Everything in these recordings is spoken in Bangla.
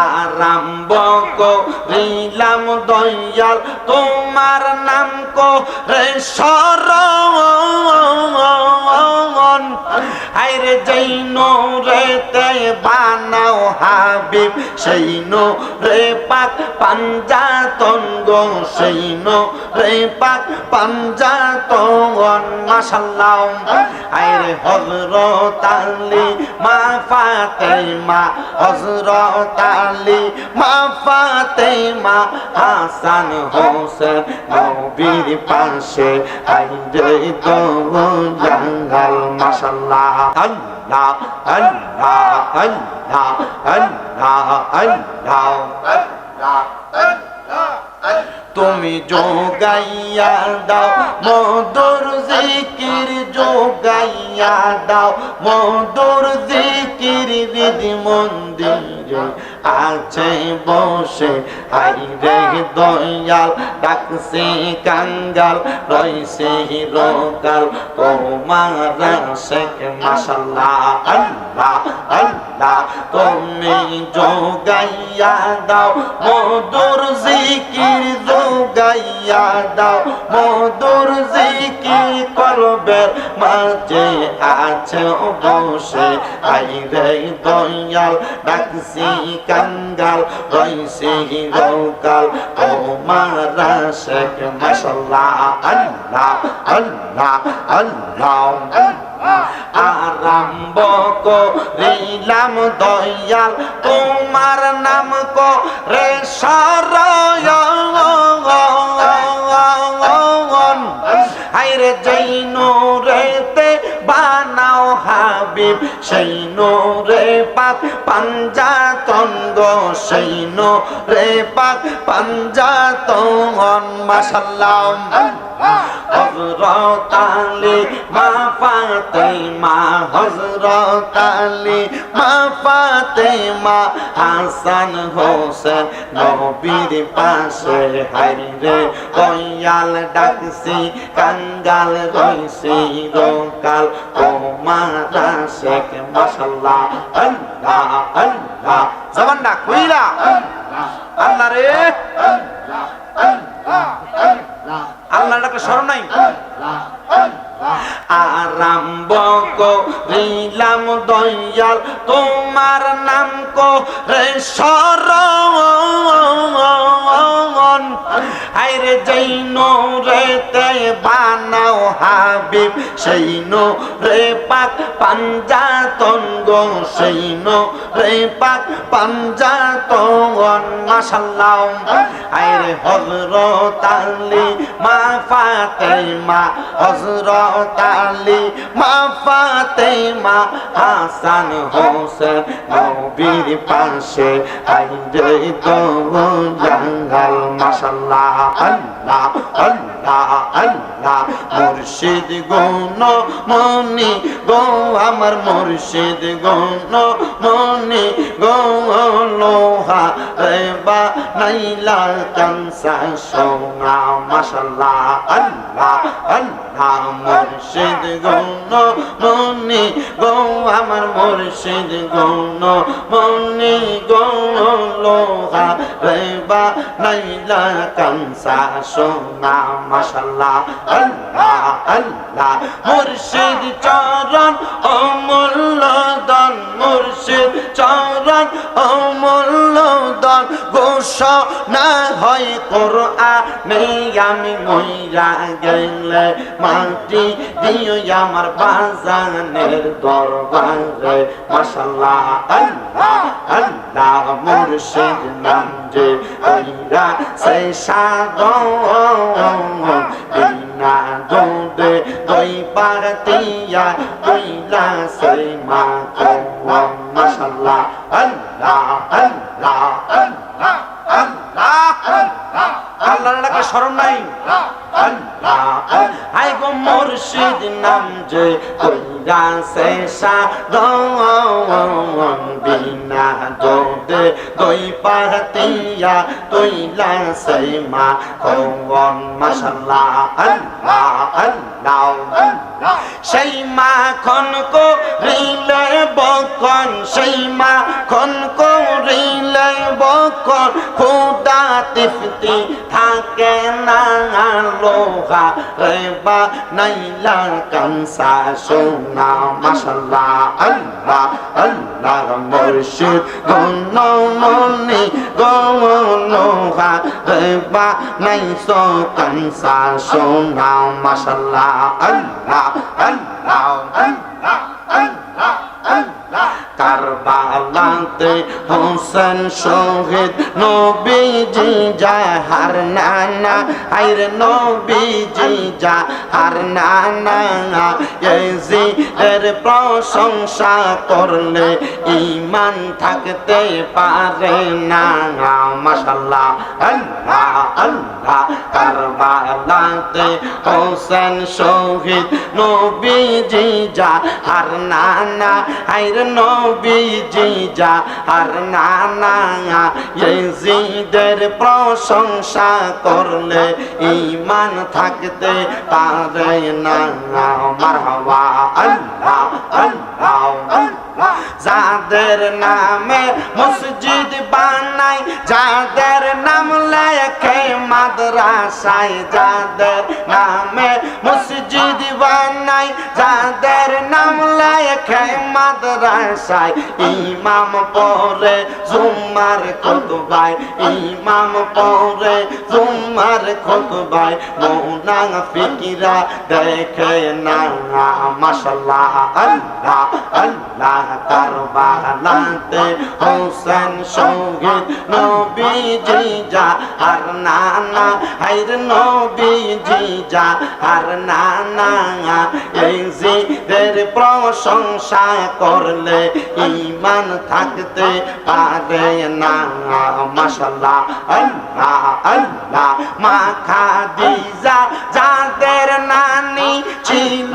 আরম্ভ করিলাম দয়াল তোমার নাম করে শরণ আইরে যেই নূরেতে বানাও হাবিব সেই নূরে পাক পাঞ্জাতন গো সেই নূরে পাক পাঞ্জাতন মাশাআল্লাহ আইরে হযরত আলী মা ফাতেমা হযরত আলী মা ফাতেমা হাসান হোসেন নবীর পাশে আইরে তো জঙ্গল মাশাআল্লাহ আল্লাহ আল্লাহ আল্লাহ আল্লাহ আল্লাহ তুমি যোগাইয়া দাও মধুর জিকির যোগাইয়া দাও মধুর জিকির হৃদি মন্দিরে আছে বসে হাইরে দয়াল ডাকছে কাঙ্গাল রইছে হিরকাল তোমার শেখ মাশাআল্লাহ আল্লাহ আল্লাহ তুমি যোগাইয়া দাও মধুর জিকির যোগাইয়া দাও মধুর জিকির কলবের মাঝে আছে বসে আইরে দয়াল ডাকছি কাঙ্গাল রইছে হিরকাল তোমার শেখ মাশাআল্লাহ আল্লাহ আল্লাহ আল্লাহ আরম্ভ করিলাম দয়াল তোমার নাম করে শরণ আইরে যেই নূরেতে বানাও হাবিব সেই নূরে পাক পাঞ্জাতন গো সেই নূরে পাক পাঞ্জাতন মাশাআল্লাহ হযরত আলী মা ফাতেমা হযরত আলী মা ফাতেমা হাসান হোসেন নবীর পাশে হাইরে দয়াল ডাকছি কাঙ্গাল রইছে হিরকাল তোমার শেখ মাশাআল্লাহ আল্লাহ আল্লাহ জবানটা কইলা আল্লাহ রে আল্লাহ ডাকে স্মরণ নাই আরম্ভ করিলাম দয়াল তোমার নাম করে শরণ আইরে যেই নূরেতে বানাও হাবিব সেই নূরে পাক পাঞ্জাতন গো সেই নূরে পাক পাঞ্জাতন মাশাআল্লাহ আইরে হযরত আলী মা ফাতেমা হযরত আলী মা ফাতেমা হাসান হোসেন নবীর পাশে আইরে তো জঙ্গল মাশাআল্লাহ আল্লাহ আল্লাহ আল্লাহ মুর্শিদ গুণ মনি গো আমার মুর্শিদ গুণ মনি গো লোহা রে বা নাইলা কানসা সোনা মাশাআল্লাহ আল্লাহ আল্লাহ মুর্শিদ গুণ মনি গো আমার মুর্শিদ গুণ মনি গো লোহা রে বা নাইলা কানসা সোনা মাশাআল্লাহ আল্লাহ আল্লাহ মুর্শিদ চরণ অমূল্য দান মুর্শিদ চরণ অমূল্য দান ঘোষণা হয় কোরআনে আমি মইরা গেলে মাটি দিও আমার বাজানের দরবারে মাশাআল্লাহ আল্লাহ আল্লাহ মুর্শিদ নাম যে কইরা সে সাগর বিনা দুধে দই পাতিয়া কইলা সে মা মাশাআল্লাহ আল্লাহ আল্লাহ আল্লাহ আল্লাহ আল্লাহ ডাকে স্মরণ নাই আল্লাহ আই গো মুর্শিদ নাম যে কইরাছে সাধন বিনা দোদে দই পাতিয়া তৈলা সেই মা কন মাশাআল্লাহ আল্লাহ আল্লাহ সেই মাখন করিলে বকন সেই মাখন করিলে বকন খুদা তৃপ্তি থাকে না লোহা রে বা নাইলা কানসা সোনা মাশাআল্লাহ আল্লাহ আল্লাহ মুর্শিদ গনমনি গনলোহা রে বা নাইসো কানসা সোনা মাশাআল্লাহ আল্লাহ আল্লাহ আল্লাহ আল্লাহ আল্লাহ কারবালাতে হোসেন শহীদ নবীজি যাহার নানা আইরে নবীজি যাহার নানা ইয়াজিদের প্রশংসা করলে ঈমান থাকতে পারে না মাশাআল্লাহ আল্লাহ আল্লাহ কারবালাতে হোসেন শহীদ নবীজি যাহার নানা আইরে নবীজি যাহার নানা ইয়াজিদের প্রশংসা করলে ঈমান থাকতে পারে না মারহাবা আল্লাহ আল্লাহ যাদের নামে মসজিদ বানাই যাদের নাম লেখে মাদ্রাসায় যাদের নামে মসজিদ বানাই যাদের নাম লেখে মাদ্রাসায় ইমাম পড়ে জুম্মার খুতবায় ইমাম পড়ে জুম্মার খুতবায় মুনাফিকরা দেখে না মাশাআল্লাহ আল্লাহ আল্লাহ কারবালাতে হোসেন শহীদ নবীজি যাহার নানা হায়রে নবীজি যাহার নানা ইয়াজিদের প্রশংসা করলে ঈমান থাকতে পারে না মাশাআল্লাহ আল্লাহ আল্লাহ মা খাদিজা যাদের নানি ছিল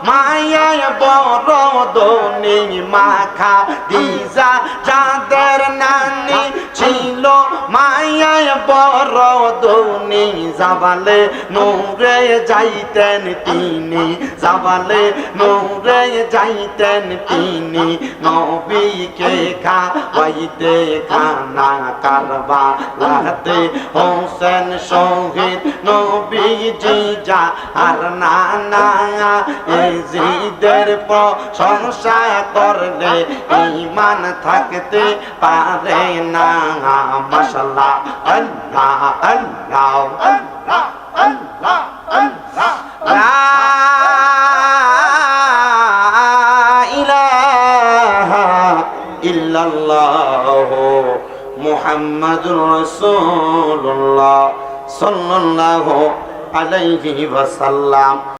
মায়ায় বড় ধনী মা খাদিজা যাদের নানি ছিল মায়ায় বড় ধনী জাবালে নূরে যাইতেন তিনি জাবালে নূরে যাইতেন তিনি নবীকে খাওয়াইতে খানা কারবালাতে হোসেন শহীদ নবীজি যাহার নানা ইয়াজিদের প্রশংসা করলে ঈমান থাকতে পারে না মাশাআল্লাহ আল্লাহ আল্লাহ আল্লাহ আল্লাহ আল্লাহ লা ইলাহা ইল্লাল্লাহ মুহাম্মাদুর রাসূলুল্লাহ সাল্লাল্লাহু আলাইহি ওয়াসাল্লাম।